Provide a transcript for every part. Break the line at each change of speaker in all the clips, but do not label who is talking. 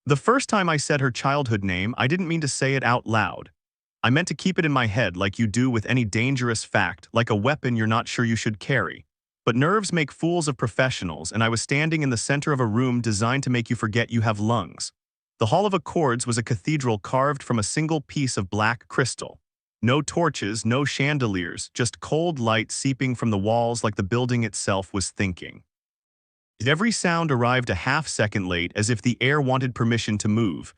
The first time I said her childhood name, I didn't mean to say it out loud. I meant to keep it in my head like you do with any dangerous fact, like a weapon you're not sure you should carry. But nerves make fools of professionals, and I was standing in the center of a room designed to make you forget you have lungs. The Hall of Accords was a cathedral carved from a single piece of black crystal. No torches, no chandeliers, just cold light seeping from the walls like the building itself was thinking. Every sound arrived a half-second late, as if the air wanted permission to move.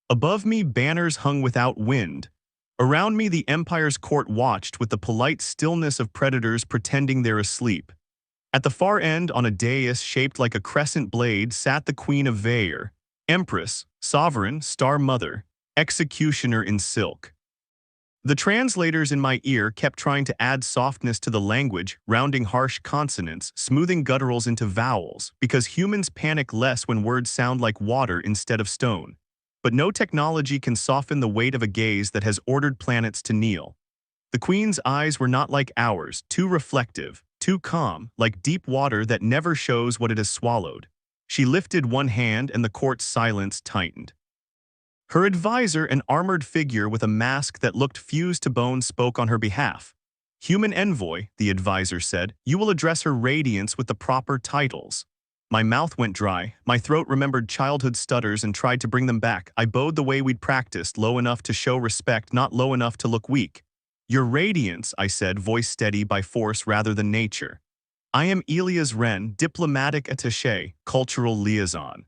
Above me, banners hung without wind. Around me, the Empire's court watched with the polite stillness of predators pretending they're asleep. At the far end, on a dais shaped like a crescent blade, sat the Queen of Vair, Empress, Sovereign, Star Mother, Executioner in silk. The translators in my ear kept trying to add softness to the language, rounding harsh consonants, smoothing gutturals into vowels, because humans panic less when words sound like water instead of stone. But no technology can soften the weight of a gaze that has ordered planets to kneel. The Queen's eyes were not like ours, too reflective, too calm, like deep water that never shows what it has swallowed. She lifted one hand and the court's silence tightened. Her advisor, an armored figure with a mask that looked fused to bone, spoke on her behalf. "Human envoy," the advisor said, "you will address her radiance with the proper titles." My mouth went dry, my throat remembered childhood stutters and tried to bring them back. I bowed the way we'd practiced, low enough to show respect, not low enough to look weak. "Your radiance," I said, voice steady by force rather than nature. "I am Elias Wren, diplomatic attaché, cultural liaison.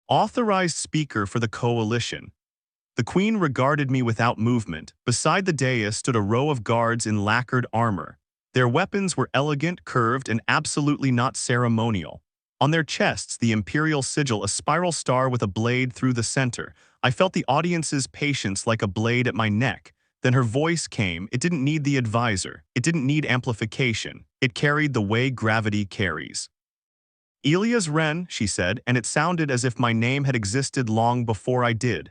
Authorized speaker for the coalition." The Queen regarded me without movement. Beside the dais stood a row of guards in lacquered armor. Their weapons were elegant, curved, and absolutely not ceremonial. On their chests, the imperial sigil, a spiral star with a blade through the center. I felt the audience's patience like a blade at my neck. Then her voice came. It didn't need the advisor. It didn't need amplification. It carried the way gravity carries. "Elias Wren," she said, and it sounded as if my name had existed long before I did.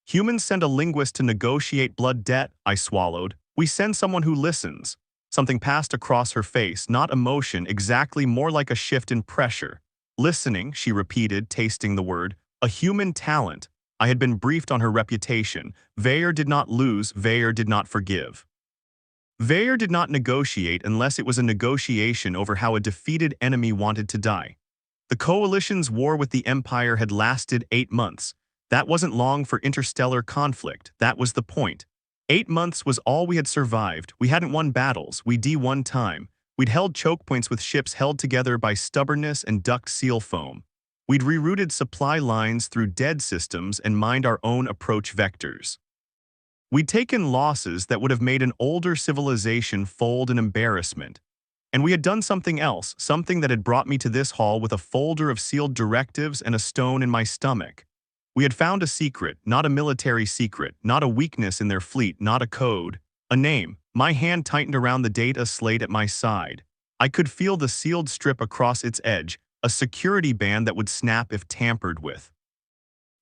"Humans send a linguist to negotiate blood debt," I swallowed. "We send someone who listens." Something passed across her face, not emotion, exactly, more like a shift in pressure. "Listening," she repeated, tasting the word. "A human talent." I had been briefed on her reputation. Vair did not lose, Vair did not forgive. Vair did not negotiate unless it was a negotiation over how a defeated enemy wanted to die. The coalition's war with the Empire had lasted 8 months. That wasn't long for interstellar conflict. That was the point. 8 months was all we had survived. We hadn't won battles. We'd won time. We'd held choke points with ships held together by stubbornness and ducked seal foam. We'd rerouted supply lines through dead systems and mined our own approach vectors. We'd taken losses that would have made an older civilization fold in embarrassment. And we had done something else, something that had brought me to this hall with a folder of sealed directives and a stone in my stomach. We had found a secret, not a military secret, not a weakness in their fleet, not a code, a name. My hand tightened around the data slate at my side. I could feel the sealed strip across its edge, a security band that would snap if tampered with.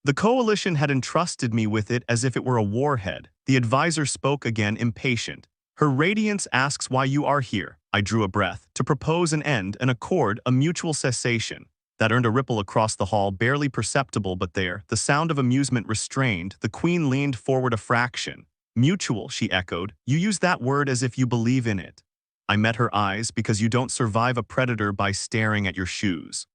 The coalition had entrusted me with it as if it were a warhead. The advisor spoke again, impatient. "Her Radiance asks why you are here." I drew a breath. "To propose an end, an accord, a mutual cessation." That earned a ripple across the hall, barely perceptible, but there, the sound of amusement restrained. The Queen leaned forward a fraction. "Mutual," she echoed. "You use that word as if you believe in it." I met her eyes. "Because you don't survive a predator by staring at your shoes."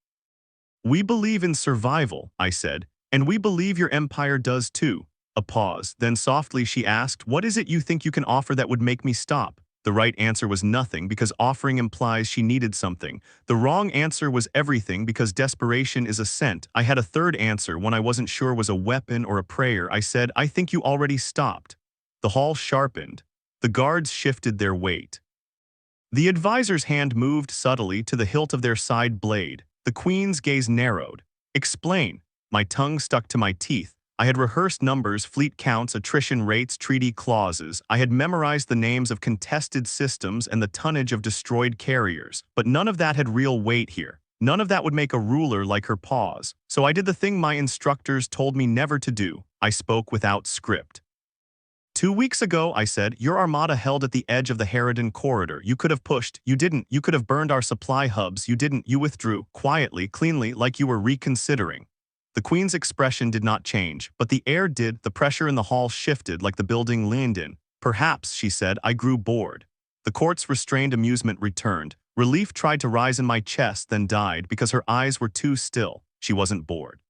"We believe in survival," I said, "and we believe your empire does too." A pause. Then softly she asked, "What is it you think you can offer that would make me stop?" The right answer was nothing, because offering implies she needed something. The wrong answer was everything, because desperation is assent. I had a third answer, one I wasn't sure was a weapon or a prayer. I said, "I think you already stopped." The hall sharpened. The guards shifted their weight. The advisor's hand moved subtly to the hilt of their side blade. The Queen's gaze narrowed. "Explain." My tongue stuck to my teeth. I had rehearsed numbers, fleet counts, attrition rates, treaty clauses. I had memorized the names of contested systems and the tonnage of destroyed carriers. But none of that had real weight here. None of that would make a ruler like her pause. So I did the thing my instructors told me never to do. I spoke without script. 2 weeks ago," I said, "your armada held at the edge of the Harridan corridor. You could have pushed. You didn't. You could have burned our supply hubs. You didn't. You withdrew, quietly, cleanly, like you were reconsidering." The Queen's expression did not change, but the air did. The pressure in the hall shifted like the building leaned in. Perhaps, she said, I grew bored. The court's restrained amusement returned. Relief tried to rise in my chest, then died because her eyes were too still. She wasn't bored.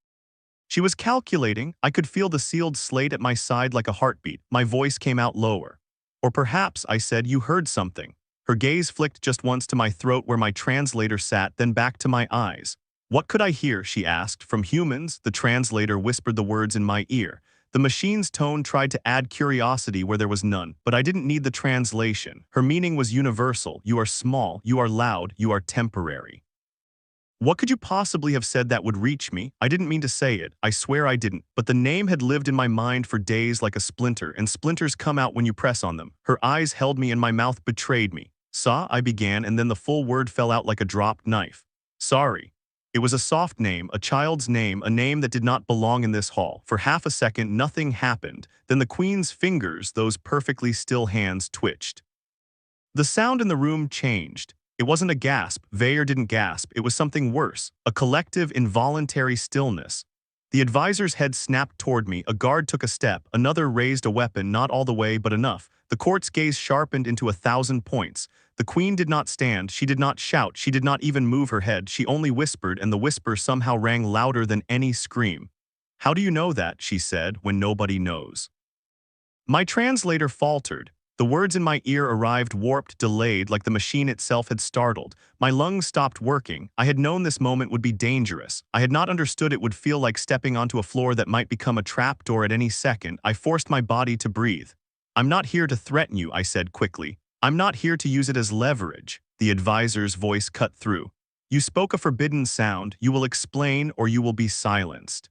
She was calculating. I could feel the sealed slate at my side like a heartbeat. My voice came out lower. Or perhaps, I said, you heard something. Her gaze flicked just once to my throat where my translator sat, then back to my eyes. What could I hear, she asked. From humans? The translator whispered the words in my ear. The machine's tone tried to add curiosity where there was none, but I didn't need the translation. Her meaning was universal. You are small, you are loud, you are temporary. What could you possibly have said that would reach me? I didn't mean to say it. I swear I didn't. But the name had lived in my mind for days like a splinter, and splinters come out when you press on them. Her eyes held me and my mouth betrayed me. Saw, I began, and then the full word fell out like a dropped knife. Sorry. It was a soft name, a child's name, a name that did not belong in this hall. For half a second, nothing happened. Then the Queen's fingers, those perfectly still hands, twitched. The sound in the room changed. It wasn't a gasp. Veyer didn't gasp. It was something worse, a collective, involuntary stillness. The advisor's head snapped toward me. A guard took a step. Another raised a weapon, not all the way, but enough. The court's gaze sharpened into 1,000 points. The Queen did not stand. She did not shout. She did not even move her head. She only whispered, and the whisper somehow rang louder than any scream. How do you know that, she said, when nobody knows? My translator faltered. The words in my ear arrived warped, delayed, like the machine itself had startled. My lungs stopped working. I had known this moment would be dangerous. I had not understood it would feel like stepping onto a floor that might become a trapdoor at any second. I forced my body to breathe. I'm not here to threaten you, I said quickly. I'm not here to use it as leverage. The advisor's voice cut through. You spoke a forbidden sound. You will explain or you will be silenced.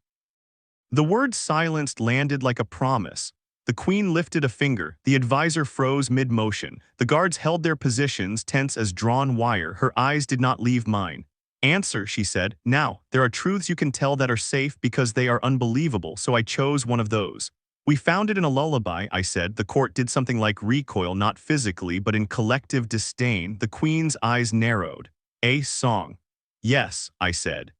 The word silenced landed like a promise. The Queen lifted a finger. The advisor froze mid-motion. The guards held their positions, tense as drawn wire. Her eyes did not leave mine. Answer, she said. Now, there are truths you can tell that are safe because they are unbelievable, so I chose one of those. We found it in a lullaby, I said. The court did something like recoil, not physically, but in collective disdain. The Queen's eyes narrowed. A song. Yes, I said.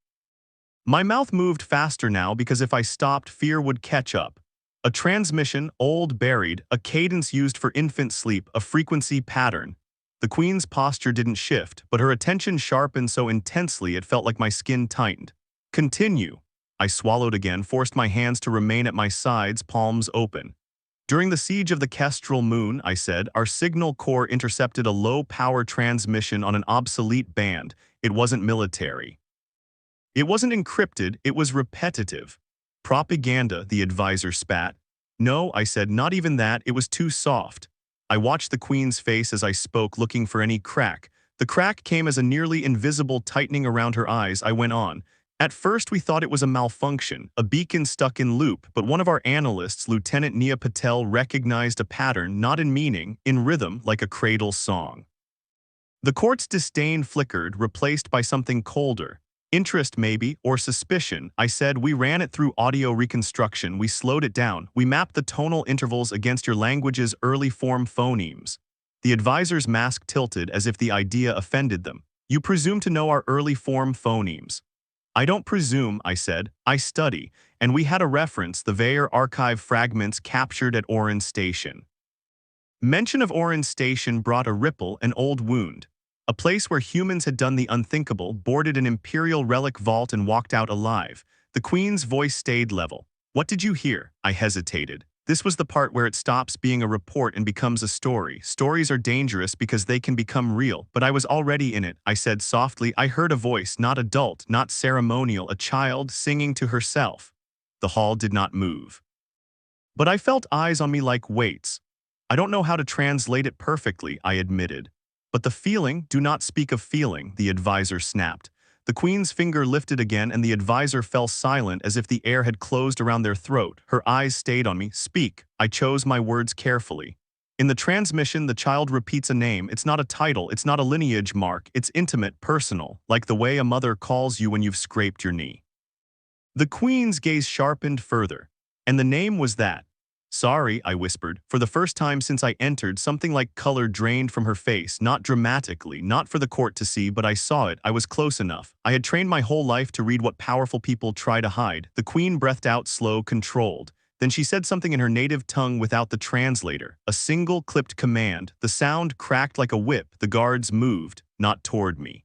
My mouth moved faster now because if I stopped, fear would catch up. A transmission, old, buried, a cadence used for infant sleep, a frequency pattern. The Queen's posture didn't shift, but her attention sharpened so intensely it felt like my skin tightened. Continue. I swallowed again, forced my hands to remain at my sides, palms open. During the siege of the Kestrel Moon, I said, our signal corps intercepted a low-power transmission on an obsolete band. It wasn't military. It wasn't encrypted, it was repetitive. Propaganda, the advisor spat. No, I said, not even that, it was too soft. I watched the Queen's face as I spoke, looking for any crack. The crack came as a nearly invisible tightening around her eyes. I went on. At first we thought it was a malfunction, a beacon stuck in loop, but one of our analysts, Lieutenant Nia Patel, recognized a pattern, not in meaning, in rhythm, like a cradle song. The court's disdain flickered, replaced by something colder. Interest maybe, or suspicion. I said, we ran it through audio reconstruction, we slowed it down, we mapped the tonal intervals against your language's early form phonemes. The advisor's mask tilted as if the idea offended them. You presume to know our early form phonemes. I don't presume, I said, I study, and we had a reference, the Veyer archive fragments captured at Oran Station. Mention of Oran Station brought a ripple, an old wound. A place where humans had done the unthinkable, boarded an imperial relic vault and walked out alive. The Queen's voice stayed level. What did you hear? I hesitated. This was the part where it stops being a report and becomes a story. Stories are dangerous because they can become real, but I was already in it. I said softly, I heard a voice, not adult, not ceremonial, a child singing to herself. The hall did not move. But I felt eyes on me like weights. I don't know how to translate it perfectly, I admitted. But the feeling, do not speak of feeling, the advisor snapped. The Queen's finger lifted again and the advisor fell silent as if the air had closed around their throat. Her eyes stayed on me. Speak. I chose my words carefully. In the transmission, the child repeats a name. It's not a title. It's not a lineage mark. It's intimate, personal, like the way a mother calls you when you've scraped your knee. The Queen's gaze sharpened further. And the name was that. Sorry, I whispered. For the first time since I entered, something like color drained from her face, not dramatically, not for the court to see, but I saw it. I was close enough. I had trained my whole life to read what powerful people try to hide. The queen breathed out slow, controlled. Then she said something in her native tongue without the translator. A single clipped command. The sound cracked like a whip. The guards moved, not toward me.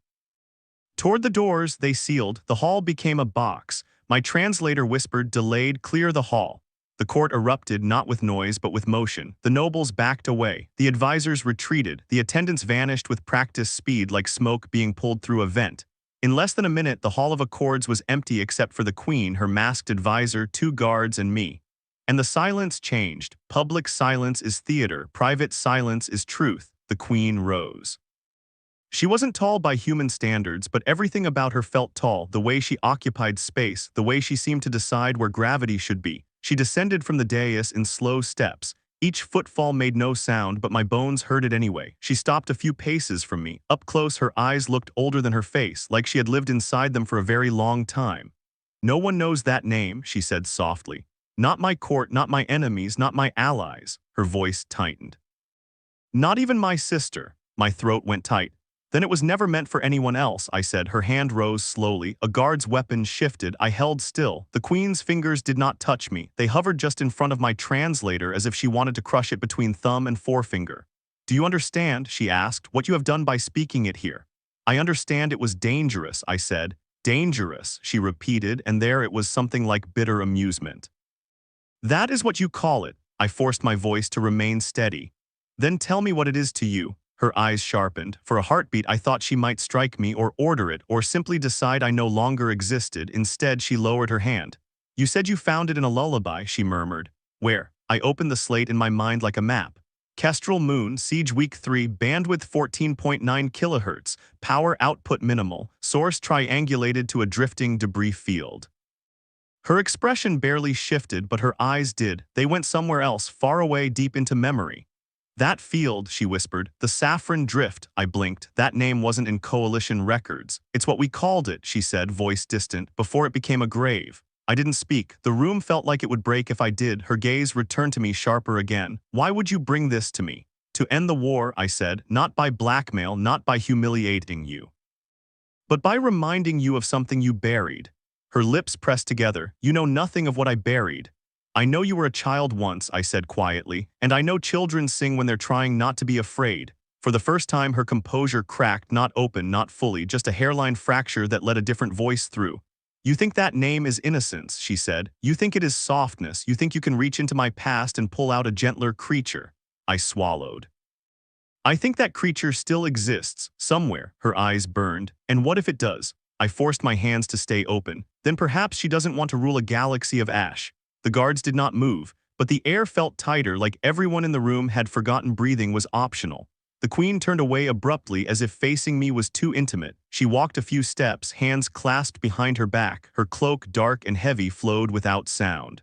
Toward the doors, they sealed. The hall became a box. My translator whispered, delayed, clear the hall. The court erupted, not with noise, but with motion. The nobles backed away. The advisors retreated. The attendants vanished with practiced speed like smoke being pulled through a vent. In less than a minute, the Hall of Accords was empty except for the queen, her masked advisor, 2 guards, and me. And the silence changed. Public silence is theater. Private silence is truth. The queen rose. She wasn't tall by human standards, but everything about her felt tall, the way she occupied space, the way she seemed to decide where gravity should be. She descended from the dais in slow steps. Each footfall made no sound, but my bones heard it anyway. She stopped a few paces from me. Up close, her eyes looked older than her face, like she had lived inside them for a very long time. No one knows that name, she said softly. Not my court, not my enemies, not my allies. Her voice tightened. Not even my sister. My throat went tight. Then it was never meant for anyone else, I said. Her hand rose slowly. A guard's weapon shifted. I held still. The queen's fingers did not touch me. They hovered just in front of my translator as if she wanted to crush it between thumb and forefinger. Do you understand, she asked, what you have done by speaking it here? I understand it was dangerous, I said. Dangerous, she repeated, and there it was something like bitter amusement. That is what you call it. I forced my voice to remain steady. Then tell me what it is to you. Her eyes sharpened. For a heartbeat, I thought she might strike me or order it or simply decide I no longer existed. Instead, she lowered her hand. You said you found it in a lullaby, she murmured. Where? I opened the slate in my mind like a map. Kestrel Moon, Siege Week 3, bandwidth 14.9 kHz, power output minimal, source triangulated to a drifting debris field. Her expression barely shifted, but her eyes did. They went somewhere else, far away, deep into memory. That field, she whispered. The Saffron Drift, I blinked. That name wasn't in coalition records. It's what we called it, she said, voice distant, before it became a grave. I didn't speak. The room felt like it would break if I did. Her gaze returned to me sharper again. Why would you bring this to me? To end the war, I said, not by blackmail, not by humiliating you, but by reminding you of something you buried. Her lips pressed together. You know nothing of what I buried. I know you were a child once, I said quietly, and I know children sing when they're trying not to be afraid. For the first time, her composure cracked, not open, not fully, just a hairline fracture that let a different voice through. You think that name is innocence, she said. You think it is softness. You think you can reach into my past and pull out a gentler creature. I swallowed. I think that creature still exists, somewhere. Her eyes burned. And what if it does? I forced my hands to stay open. Then perhaps she doesn't want to rule a galaxy of ash. The guards did not move, but the air felt tighter, like everyone in the room had forgotten breathing was optional. The queen turned away abruptly as if facing me was too intimate. She walked a few steps, hands clasped behind her back. Her cloak, dark and heavy, flowed without sound.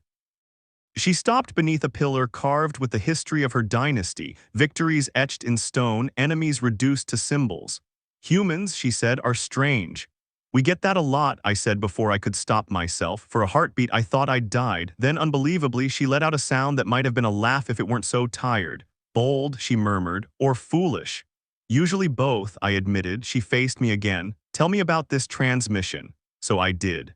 She stopped beneath a pillar carved with the history of her dynasty, victories etched in stone, enemies reduced to symbols. Humans, she said, are strange. We get that a lot, I said before I could stop myself. For a heartbeat, I thought I'd died. Then, unbelievably, she let out a sound that might have been a laugh if it weren't so tired. Bold, she murmured, or foolish. Usually both, I admitted. She faced me again. Tell me about this transmission. So I did.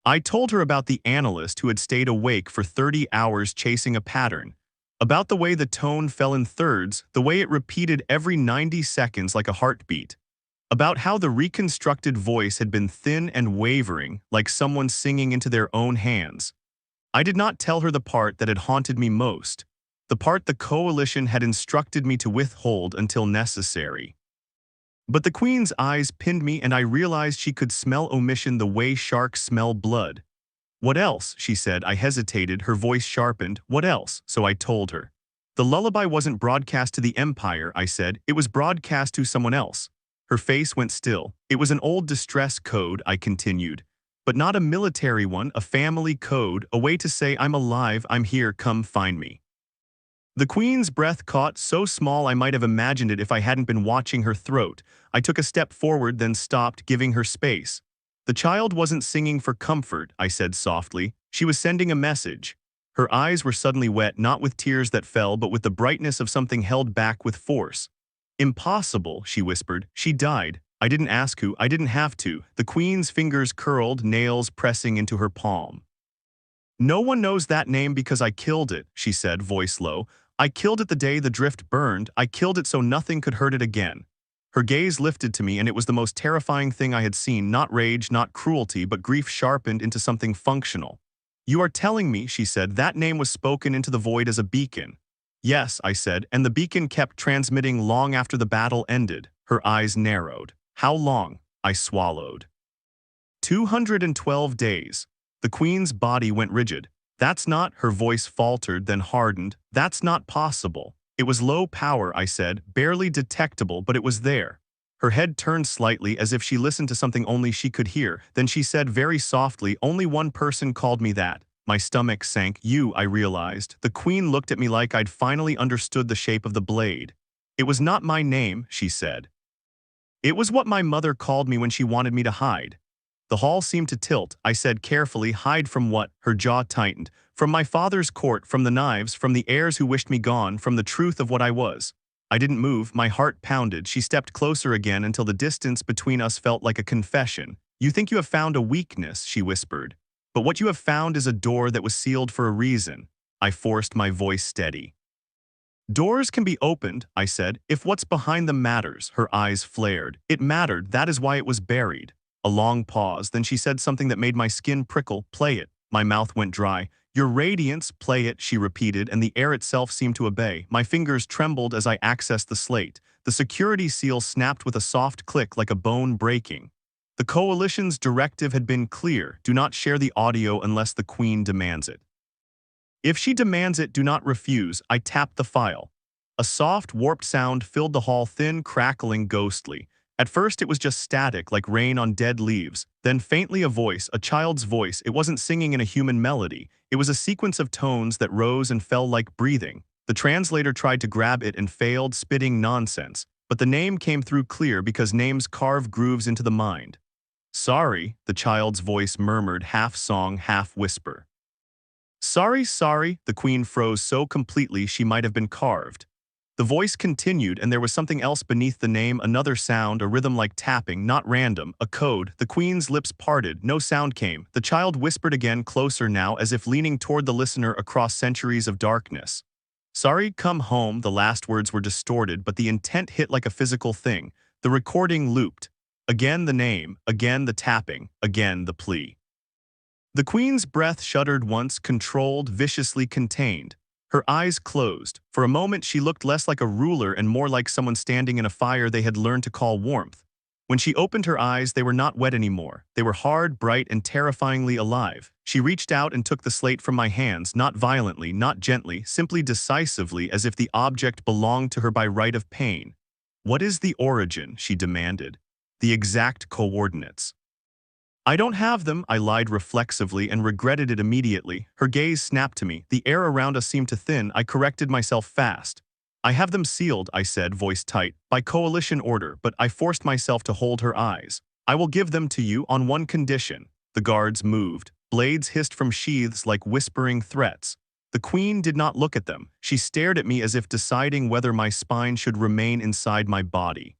I told her about the analyst who had stayed awake for 30 hours chasing a pattern. About the way the tone fell in thirds, the way it repeated every 90 seconds like a heartbeat. About how the reconstructed voice had been thin and wavering, like someone singing into their own hands. I did not tell her the part that had haunted me most, the part the coalition had instructed me to withhold until necessary. But the queen's eyes pinned me, and I realized she could smell omission the way sharks smell blood. What else? She said. I hesitated, her voice sharpened. What else? So I told her. The lullaby wasn't broadcast to the Empire, I said. It was broadcast to someone else. Her face went still. It was an old distress code, I continued. But not a military one, a family code, a way to say I'm alive, I'm here, come find me. The queen's breath caught, so small I might have imagined it if I hadn't been watching her throat. I took a step forward, then stopped, giving her space. The child wasn't singing for comfort, I said softly. She was sending a message. Her eyes were suddenly wet, not with tears that fell, but with the brightness of something held back with force. Impossible, she whispered. She died. I didn't ask who, I didn't have to. The queen's fingers curled, nails pressing into her palm. No one knows that name because I killed it, she said, voice low. I killed it the day the drift burned. I killed it so nothing could hurt it again. Her gaze lifted to me, and it was the most terrifying thing I had seen, not rage, not cruelty, but grief sharpened into something functional. You are telling me, she said, that name was spoken into the void as a beacon. Yes, I said, and the beacon kept transmitting long after the battle ended. Her eyes narrowed. How long? I swallowed. 212 days. The queen's body went rigid. That's not, her voice faltered, then hardened. That's not possible. It was low power, I said, barely detectable, but it was there. Her head turned slightly as if she listened to something only she could hear. Then she said very softly, only one person called me that. My stomach sank. You, I realized. The queen looked at me like I'd finally understood the shape of the blade. It was not my name, she said. It was what my mother called me when she wanted me to hide. The hall seemed to tilt. I said carefully, hide from what? Her jaw tightened. From my father's court, from the knives, from the heirs who wished me gone, from the truth of what I was. I didn't move, my heart pounded. She stepped closer again until the distance between us felt like a confession. You think you have found a weakness, she whispered. But what you have found is a door that was sealed for a reason. I forced my voice steady. Doors can be opened, I said, if what's behind them matters. Her eyes flared. It mattered, that is why it was buried. A long pause, then she said something that made my skin prickle. Play it. My mouth went dry. Your radiance, play it, she repeated, and the air itself seemed to obey. My fingers trembled as I accessed the slate. The security seal snapped with a soft click like a bone breaking. The coalition's directive had been clear. Do not share the audio unless the queen demands it. If she demands it, do not refuse. I tapped the file. A soft, warped sound filled the hall, thin, crackling, ghostly. At first it was just static, like rain on dead leaves. Then faintly a voice, a child's voice. It wasn't singing in a human melody. It was a sequence of tones that rose and fell like breathing. The translator tried to grab it and failed, spitting nonsense. But the name came through clear because names carve grooves into the mind. Sorry, the child's voice murmured, half song, half whisper. Sorry, sorry, the queen froze so completely she might have been carved. The voice continued, and there was something else beneath the name, another sound, a rhythm like tapping, not random, a code. The queen's lips parted, no sound came. The child whispered again, closer now, as if leaning toward the listener across centuries of darkness. Sorry, come home. The last words were distorted, but the intent hit like a physical thing. The recording looped. Again the name, again the tapping, again the plea. The queen's breath shuddered once, controlled, viciously contained. Her eyes closed. For a moment she looked less like a ruler and more like someone standing in a fire they had learned to call warmth. When she opened her eyes, they were not wet anymore. They were hard, bright, and terrifyingly alive. She reached out and took the slate from my hands, not violently, not gently, simply decisively, as if the object belonged to her by right of pain. What is the origin? She demanded. The exact coordinates. I don't have them, I lied reflexively and regretted it immediately. Her gaze snapped to me. The air around us seemed to thin. I corrected myself fast. I have them sealed, I said, voice tight, by coalition order, but I forced myself to hold her eyes. I will give them to you on one condition. The guards moved. Blades hissed from sheaths like whispering threats. The queen did not look at them. She stared at me as if deciding whether my spine should remain inside my body.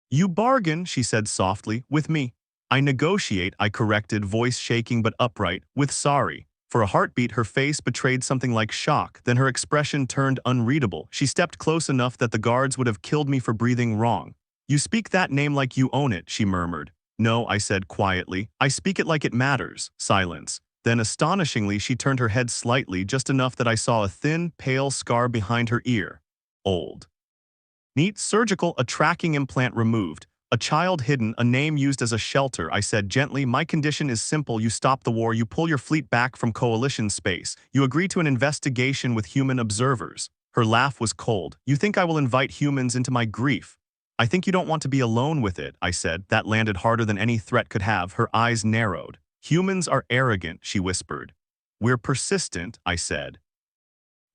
You bargain, she said softly, with me. I negotiate, I corrected, voice shaking but upright, with sorry. For a heartbeat, her face betrayed something like shock, then her expression turned unreadable. She stepped close enough that the guards would have killed me for breathing wrong. You speak that name like you own it, she murmured. No, I said quietly. I speak it like it matters. Silence. Then astonishingly, she turned her head slightly, just enough that I saw a thin, pale scar behind her ear. Old. Neat, surgical, a tracking implant removed. A child hidden, a name used as a shelter. I said gently, my condition is simple. You stop the war, you pull your fleet back from coalition space. You agree to an investigation with human observers. Her laugh was cold. You think I will invite humans into my grief? I think you don't want to be alone with it, I said. That landed harder than any threat could have. Her eyes narrowed. Humans are arrogant, she whispered. We're persistent, I said.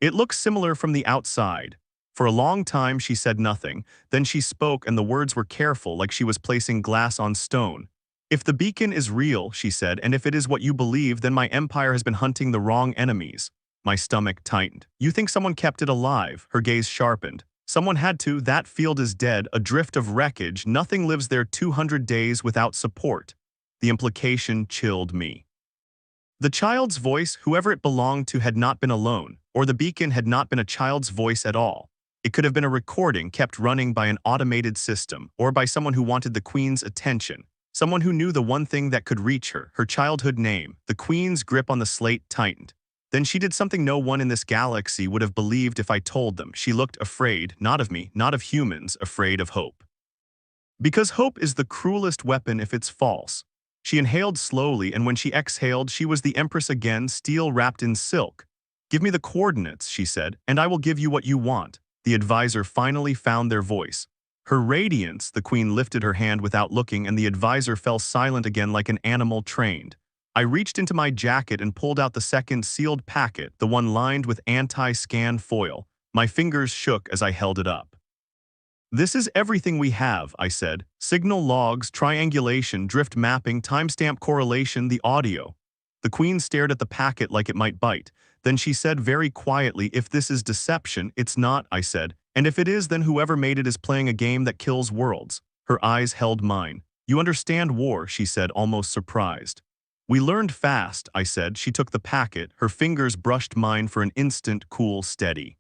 It looks similar from the outside. For a long time she said nothing, then she spoke and the words were careful, like she was placing glass on stone. If the beacon is real, she said, and if it is what you believe, then my empire has been hunting the wrong enemies. My stomach tightened. You think someone kept it alive? Her gaze sharpened. Someone had to. That field is dead, a drift of wreckage. Nothing lives there 200 days without support. The implication chilled me. The child's voice, whoever it belonged to, had not been alone, or the beacon had not been a child's voice at all. It could have been a recording kept running by an automated system, or by someone who wanted the Queen's attention, someone who knew the one thing that could reach her, her childhood name. The Queen's grip on the slate tightened. Then she did something no one in this galaxy would have believed if I told them. She looked afraid, not of me, not of humans, afraid of hope. Because hope is the cruelest weapon if it's false. She inhaled slowly, and when she exhaled, she was the Empress again, steel wrapped in silk. Give me the coordinates, she said, and I will give you what you want. The advisor finally found their voice. Her radiance, the Queen lifted her hand without looking, and the advisor fell silent again like an animal trained. I reached into my jacket and pulled out the second sealed packet, the one lined with anti-scan foil. My fingers shook as I held it up. This is everything we have, I said. Signal logs, triangulation, drift mapping, timestamp correlation, the audio. The Queen stared at the packet like it might bite. Then she said very quietly, if this is deception, it's not, I said. And if it is, then whoever made it is playing a game that kills worlds. Her eyes held mine. You understand war, she said, almost surprised. We learned fast, I said. She took the packet. Her fingers brushed mine for an instant, cool, steady.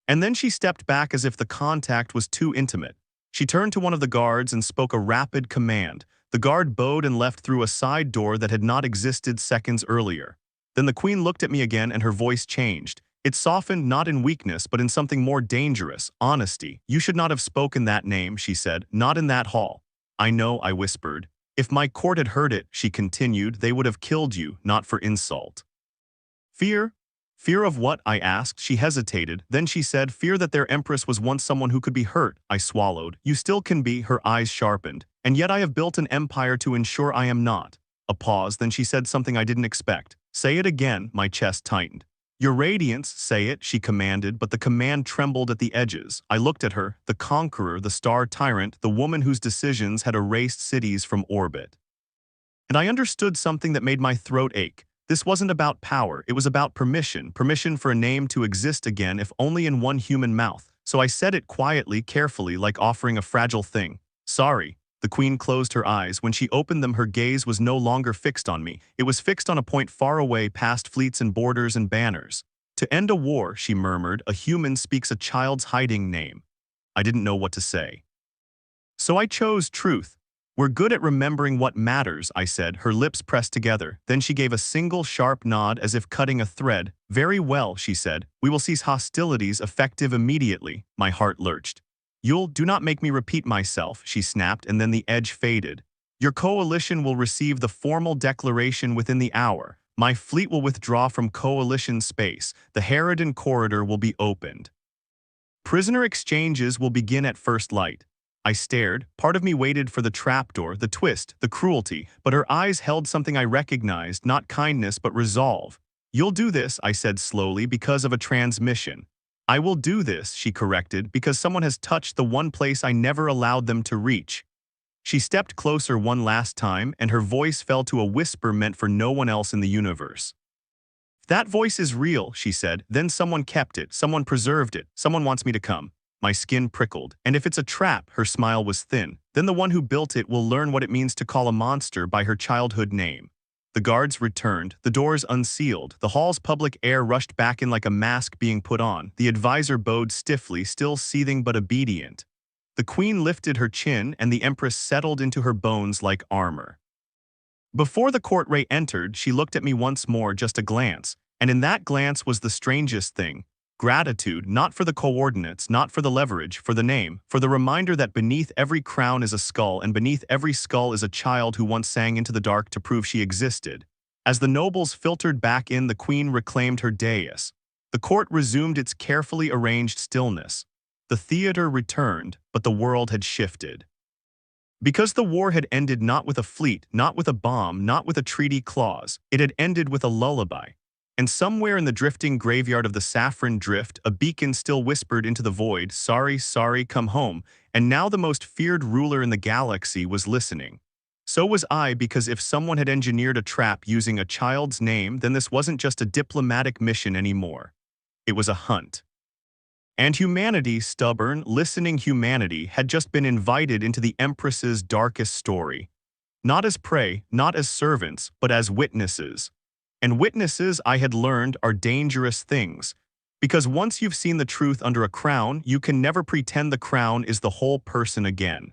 And then she stepped back as if the contact was too intimate. She turned to one of the guards and spoke a rapid command. The guard bowed and left through a side door that had not existed seconds earlier. Then the Queen looked at me again and her voice changed. It softened not in weakness but in something more dangerous, honesty. You should not have spoken that name, she said, not in that hall. I know, I whispered. If my court had heard it, she continued, they would have killed you, not for insult. Fear? Fear of what? I asked. She hesitated. Then she said, fear that their empress was once someone who could be hurt. I swallowed. You still can be, her eyes sharpened. And yet I have built an empire to ensure I am not. A pause, then she said something I didn't expect. Say it again, my chest tightened. Your radiance, say it, she commanded, but the command trembled at the edges. I looked at her, the conqueror, the star tyrant, the woman whose decisions had erased cities from orbit. And I understood something that made my throat ache. This wasn't about power, it was about permission for a name to exist again if only in one human mouth. So I said it quietly, carefully, like offering a fragile thing. Sorry. The Queen closed her eyes. When she opened them, her gaze was no longer fixed on me. It was fixed on a point far away past fleets and borders and banners. To end a war, she murmured, a human speaks a child's hiding name. I didn't know what to say. So I chose truth. We're good at remembering what matters, I said, her lips pressed together. Then she gave a single sharp nod as if cutting a thread. Very well, she said. We will cease hostilities effective immediately. My heart lurched. Do not make me repeat myself, she snapped, and then the edge faded. Your coalition will receive the formal declaration within the hour. My fleet will withdraw from coalition space. The Harridan corridor will be opened. Prisoner exchanges will begin at first light. I stared. Part of me waited for the trapdoor, the twist, the cruelty, but her eyes held something I recognized, not kindness but resolve. You'll do this, I said slowly, because of a transmission. I will do this, she corrected, because someone has touched the one place I never allowed them to reach. She stepped closer one last time, and her voice fell to a whisper meant for no one else in the universe. That voice is real, she said. Then someone kept it, someone preserved it, someone wants me to come. My skin prickled. And if it's a trap, her smile was thin, then the one who built it will learn what it means to call a monster by her childhood name. The guards returned, the doors unsealed, the hall's public air rushed back in like a mask being put on. The advisor bowed stiffly, still seething but obedient. The Queen lifted her chin, and the Empress settled into her bones like armor. Before the court ray entered, she looked at me once more, just a glance, and in that glance was the strangest thing. Gratitude, not for the coordinates, not for the leverage, for the name, for the reminder that beneath every crown is a skull, and beneath every skull is a child who once sang into the dark to prove she existed. As the nobles filtered back in, the Queen reclaimed her dais. The court resumed its carefully arranged stillness. The theater returned, but the world had shifted. Because the war had ended not with a fleet, not with a bomb, not with a treaty clause, it had ended with a lullaby. And somewhere in the drifting graveyard of the Saffron Drift, a beacon still whispered into the void, sorry, sorry, come home, and now the most feared ruler in the galaxy was listening. So was I, because if someone had engineered a trap using a child's name, then this wasn't just a diplomatic mission anymore. It was a hunt. And humanity, stubborn, listening humanity, had just been invited into the Empress's darkest story. Not as prey, not as servants, but as witnesses. And witnesses, I had learned, are dangerous things. Because once you've seen the truth under a crown, you can never pretend the crown is the whole person again.